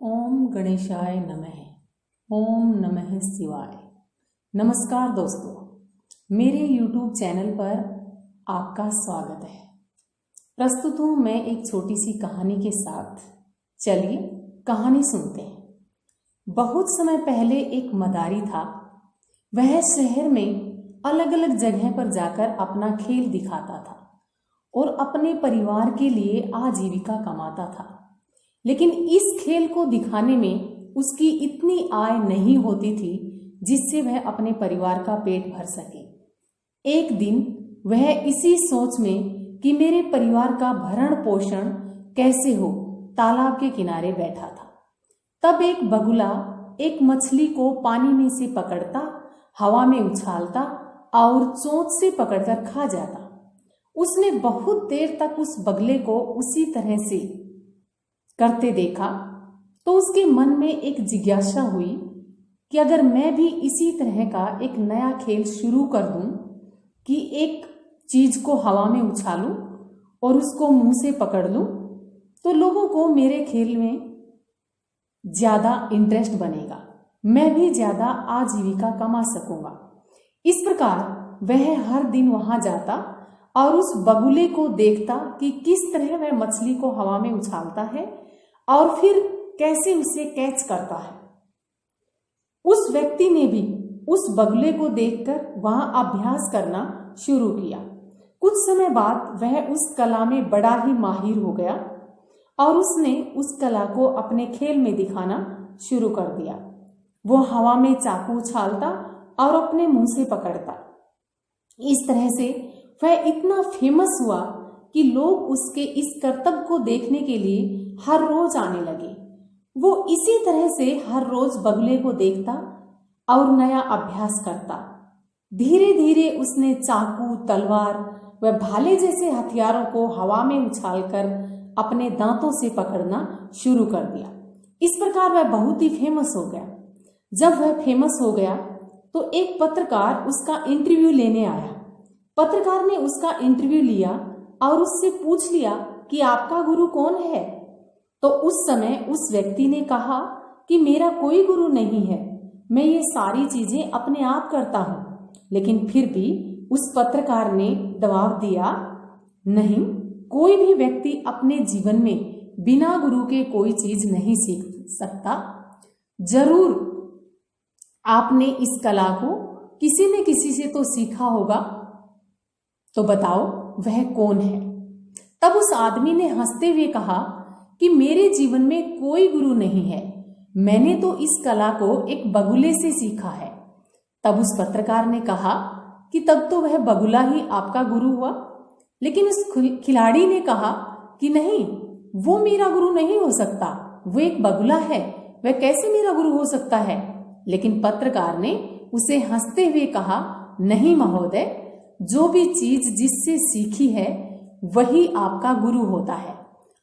ओम गणेशाय नमः। ओम नमः शिवाय। नमस्कार दोस्तों, मेरे YouTube चैनल पर आपका स्वागत है। प्रस्तुत हूँ मैं एक छोटी सी कहानी के साथ। चलिए कहानी सुनते हैं। बहुत समय पहले एक मदारी था। वह शहर में अलग अलग जगह पर जाकर अपना खेल दिखाता था और अपने परिवार के लिए आजीविका कमाता था। लेकिन इस खेल को दिखाने में उसकी इतनी आय नहीं होती थी जिससे वह अपने परिवार का पेट भर सके। एक दिन वह इसी सोच में कि मेरे परिवार का भरण पोषण कैसे हो, तालाब के किनारे बैठा था। तब एक बगुला एक मछली को पानी में से पकड़ता, हवा में उछालता और चोंच से पकड़कर खा जाता। उसने बहुत देर तक उस बगले को उसी तरह से करते देखा तो उसके मन में एक जिज्ञासा हुई कि अगर मैं भी इसी तरह का एक नया खेल शुरू कर दूं कि एक चीज को हवा में उछालूं और उसको मुंह से पकड़ लूं तो लोगों को मेरे खेल में ज्यादा इंटरेस्ट बनेगा, मैं भी ज्यादा आजीविका कमा सकूंगा। इस प्रकार वह हर दिन वहां जाता और उस बगुले को देखता कि किस तरह वह मछली को हवा में उछालता है और फिर कैसे उसे कैच करता है। उस व्यक्ति ने भी उस बगुले को देखकर वहां अभ्यास करना शुरू किया। कुछ समय बाद वह उस कला में बड़ा ही माहिर हो गया और उसने उस कला को अपने खेल में दिखाना शुरू कर दिया। वो हवा में चाकू उछालता और अपने मुंह से पकड़ता। इस तरह से वह इतना फेमस हुआ कि लोग उसके इस करतब को देखने के लिए हर रोज आने लगे। वो इसी तरह से हर रोज बगुले को देखता और नया अभ्यास करता। धीरे धीरे उसने चाकू, तलवार व भाले जैसे हथियारों को हवा में उछालकर अपने दांतों से पकड़ना शुरू कर दिया। इस प्रकार वह बहुत ही फेमस हो गया। जब वह फेमस हो गया तो एक पत्रकार उसका इंटरव्यू लेने आया। पत्रकार ने उसका इंटरव्यू लिया और उससे पूछ लिया कि आपका गुरु कौन है। तो उस समय उस व्यक्ति ने कहा कि मेरा कोई गुरु नहीं है, मैं ये सारी चीजें अपने आप करता हूं। लेकिन फिर भी उस पत्रकार ने दबाव दिया, नहीं, कोई भी व्यक्ति अपने जीवन में बिना गुरु के कोई चीज नहीं सीख सकता। जरूर आपने इस कला को किसी न किसी से तो सीखा होगा, तो बताओ वह कौन है। तब उस आदमी ने हंसते हुए कहा कि मेरे जीवन में कोई गुरु नहीं है, मैंने तो इस कला को एक बगुले से सीखा है। तब उस पत्रकार ने कहा कि तब तो वह बगुला ही आपका गुरु हुआ। लेकिन उस खिलाड़ी ने कहा कि नहीं, वो मेरा गुरु नहीं हो सकता, वो एक बगुला है, वह कैसे मेरा गुरु हो सकता है। लेकिन पत्रकार ने उसे हंसते हुए कहा, नहीं महोदय, जो भी चीज जिससे सीखी है वही आपका गुरु होता है।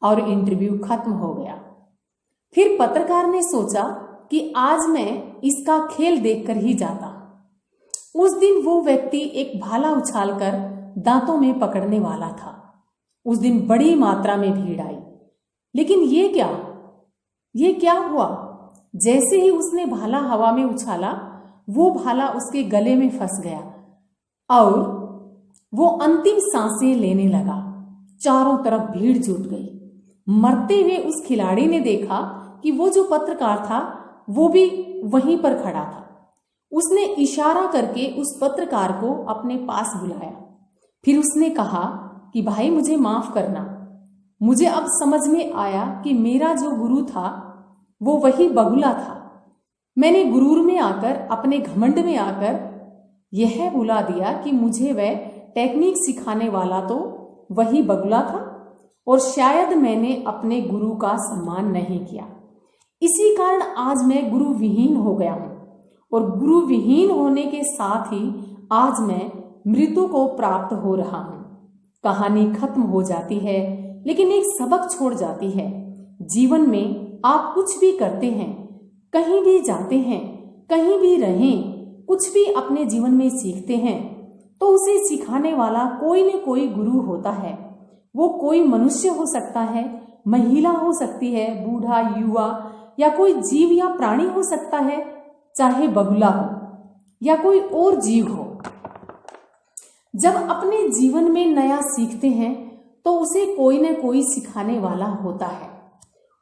और इंटरव्यू खत्म हो गया। फिर पत्रकार ने सोचा कि आज मैं इसका खेल देखकर ही जाता। उस दिन वो व्यक्ति एक भाला उछालकर दांतों में पकड़ने वाला था। उस दिन बड़ी मात्रा में भीड़ आई। लेकिन ये क्या हुआ? जैसे ही उसने भाला हवा में उछाला, वो भाला उसके गले में फंस गया और वो अंतिम सांसें लेने लगा। चारों तरफ भीड़ जुट गई। मरते हुए उस खिलाड़ी ने देखा कि वो जो पत्रकार था वो भी वहीं पर खड़ा था। उसने इशारा करके उस पत्रकार को अपने पास बुलाया। फिर उसने कहा कि भाई, मुझे माफ करना, मुझे अब समझ में आया कि मेरा जो गुरु था वो वही बगुला था। मैंने गुरूर में आकर, अपने घमंड में आकर यह बुला दिया कि मुझे वह टेक्निक सिखाने वाला तो वही बगुला था और शायद मैंने अपने गुरु का सम्मान नहीं किया। इसी कारण आज मैं गुरु विहीन हो गया हूं और गुरु विहीन होने के साथ ही आज मैं मृत्यु को प्राप्त हो रहा हूं। कहानी खत्म हो जाती है, लेकिन एक सबक छोड़ जाती है। जीवन में आप कुछ भी करते हैं, कहीं भी जाते हैं, कहीं भी रहें, कुछ भी अपने जीवन में सीखते हैं तो उसे सिखाने वाला कोई न कोई गुरु होता है। वो कोई मनुष्य हो सकता है, महिला हो सकती है, बूढ़ा, युवा या कोई जीव या प्राणी हो सकता है, चाहे बगुला हो या कोई और जीव हो। जब अपने जीवन में नया सीखते हैं तो उसे कोई न कोई सिखाने वाला होता है।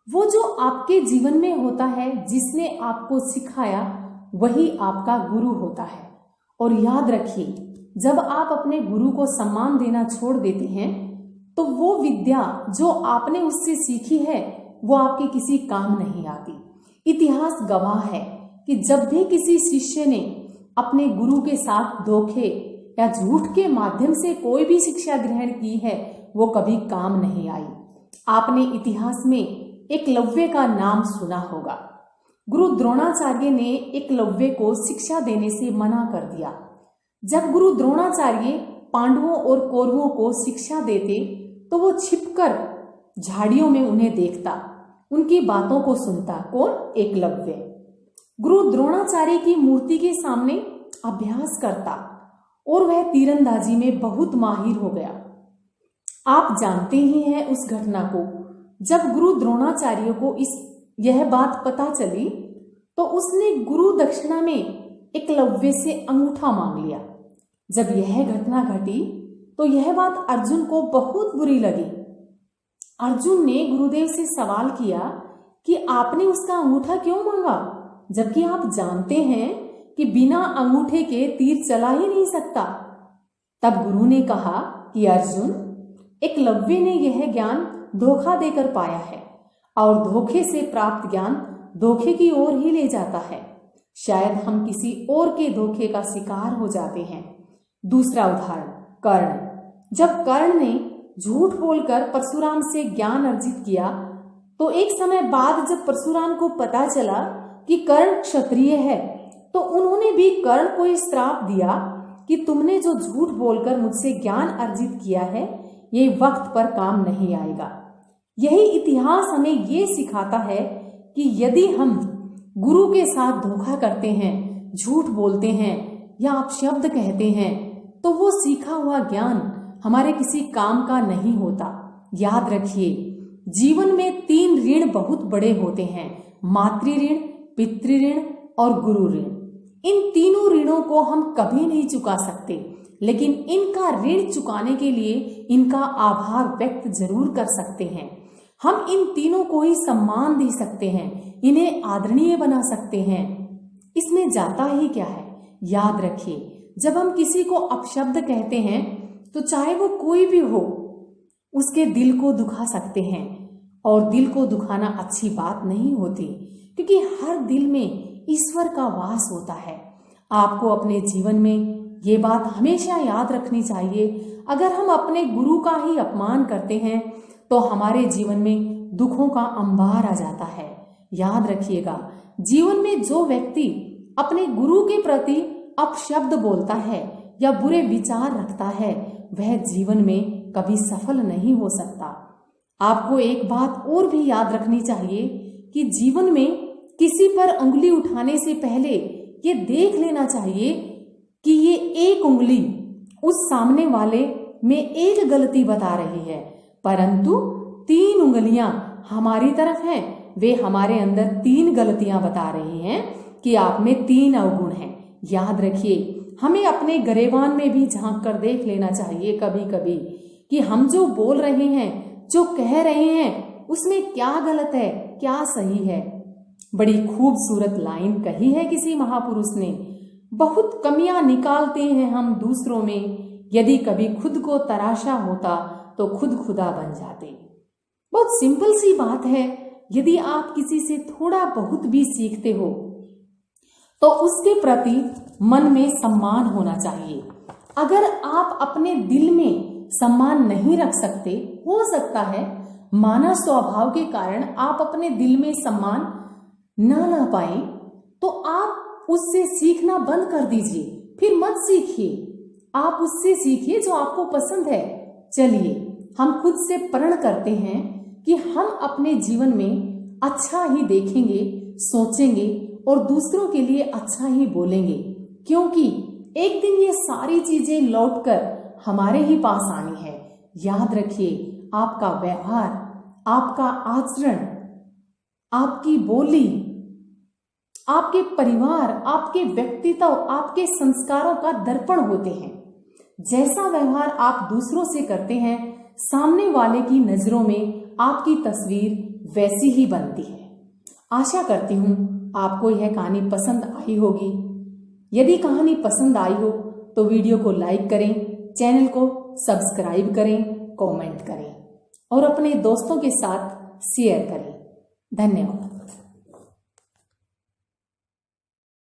वो जो आपके जीवन में होता है, जिसने आपको सिखाया, वही आपका गुरु होता है। और याद रखिए, जब आप अपने गुरु को सम्मान देना छोड़ देते हैं तो वो विद्या जो आपने उससे सीखी है वो आपके किसी काम नहीं आती। इतिहास गवाह है कि जब भी किसी शिष्य ने अपने गुरु के साथ धोखे या झूठ के माध्यम से कोई भी शिक्षा ग्रहण की है, वो कभी काम नहीं आई। आपने इतिहास में एकलव्य का नाम सुना होगा। गुरु द्रोणाचार्य ने एकलव्य को शिक्षा देने से मना कर दिया। जब गुरु द्रोणाचार्य पांडवों और कौरवों को शिक्षा देते तो वो छिपकर झाड़ियों में उन्हें देखता, उनकी बातों को सुनता। कौन? एकलव्य। गुरु द्रोणाचार्य की मूर्ति के सामने अभ्यास करता और वह तीरंदाजी में बहुत माहिर हो गया। आप जानते ही हैं उस घटना को। जब गुरु द्रोणाचार्य को यह बात पता चली तो उसने गुरु दक्षिणा में एकलव्य से अंगूठा मांग लिया। जब यह घटना घटी तो यह बात अर्जुन को बहुत बुरी लगी। अर्जुन ने गुरुदेव से सवाल किया कि आपने उसका अंगूठा क्यों मांगा, जबकि आप जानते हैं कि बिना अंगूठे के तीर चला ही नहीं सकता। तब गुरु ने कहा कि अर्जुन, एकलव्य ने यह ज्ञान धोखा देकर पाया है और धोखे से प्राप्त ज्ञान धोखे की ओर ही ले जाता है। शायद हम किसी और के धोखे का शिकार हो जाते हैं। दूसरा उदाहरण, कर्ण। जब कर्ण ने झूठ बोलकर परशुराम से ज्ञान अर्जित किया तो एक समय बाद जब परशुराम को पता चला कि कर्ण क्षत्रिय है तो उन्होंने भी कर्ण को श्राप दिया कि तुमने जो झूठ बोलकर मुझसे ज्ञान अर्जित किया है, ये वक्त पर काम नहीं आएगा। यही इतिहास हमें ये सिखाता है कि यदि हम गुरु के साथ धोखा करते हैं, झूठ बोलते हैं या अपशब्द कहते हैं तो वो सीखा हुआ ज्ञान हमारे किसी काम का नहीं होता। याद रखिए, जीवन में 3 ऋण बहुत बड़े होते हैं, मातृ ऋण, पितृ ऋण और गुरु ऋण। इन तीनों ऋणों को हम कभी नहीं चुका सकते, लेकिन इनका ऋण चुकाने के लिए इनका आभार व्यक्त जरूर कर सकते हैं। हम इन तीनों को ही सम्मान दे सकते हैं, इन्हें आदरणीय बना सकते हैं। इसमें जाता ही क्या है? याद रखिए, जब हम किसी को अपशब्द कहते हैं तो चाहे वो कोई भी हो, उसके दिल को दुखा सकते हैं। और दिल को दुखाना अच्छी बात नहीं होती, क्योंकि हर दिल में ईश्वर का वास होता है। आपको अपने जीवन में ये बात हमेशा याद रखनी चाहिए। अगर हम अपने गुरु का ही अपमान करते हैं तो हमारे जीवन में दुखों का अंबार आ जाता है। याद रखिएगा, जीवन में जो व्यक्ति अपने गुरु के प्रति अपशब्द बोलता है या बुरे विचार रखता है, वह जीवन में कभी सफल नहीं हो सकता। आपको एक बात और भी याद रखनी चाहिए कि जीवन में किसी पर उंगली उठाने से पहले ये देख लेना चाहिए कि ये एक उंगली उस सामने वाले में एक गलती बता रही है, परंतु 3 उंगलियां हमारी तरफ हैं, वे हमारे अंदर 3 गलतियां बता रही हैं कि आप में 3 अवगुण हैं। याद रखिए, हमें अपने गरेबान में भी झांक कर देख लेना चाहिए कभी कभी कि हम जो बोल रहे हैं, जो कह रहे हैं, उसमें क्या गलत है, क्या सही है। बड़ी खूबसूरत लाइन कही है किसी महापुरुष ने, बहुत कमियां निकालते हैं हम दूसरों में, यदि कभी खुद को तराशा होता तो खुद खुदा बन जाते। बहुत सिंपल सी बात है। यदि आप किसी से थोड़ा बहुत भी सीखते हो तो उसके प्रति मन में सम्मान होना चाहिए। अगर आप अपने दिल में सम्मान नहीं रख सकते, हो सकता है मानव स्वभाव के कारण आप अपने दिल में सम्मान ना ला पाए, तो आप उससे सीखना बंद कर दीजिए। फिर मत सीखिए, आप उससे सीखिए जो आपको पसंद है। चलिए, हम खुद से प्रण करते हैं कि हम अपने जीवन में अच्छा ही देखेंगे, सोचेंगे और दूसरों के लिए अच्छा ही बोलेंगे, क्योंकि एक दिन ये सारी चीजें लौटकर हमारे ही पास आनी है। याद रखिए, आपका व्यवहार, आपका आचरण आपकी बोली, आपके परिवार, आपके व्यक्तित्व, आपके संस्कारों का दर्पण होते हैं। जैसा व्यवहार आप दूसरों से करते हैं, सामने वाले की नजरों में आपकी तस्वीर वैसी ही बनती है। आशा करती हूं आपको यह कहानी पसंद आई होगी। यदि कहानी पसंद आई हो तो वीडियो को लाइक करें, चैनल को सब्सक्राइब करें, कमेंट करें और अपने दोस्तों के साथ शेयर करें। धन्यवाद।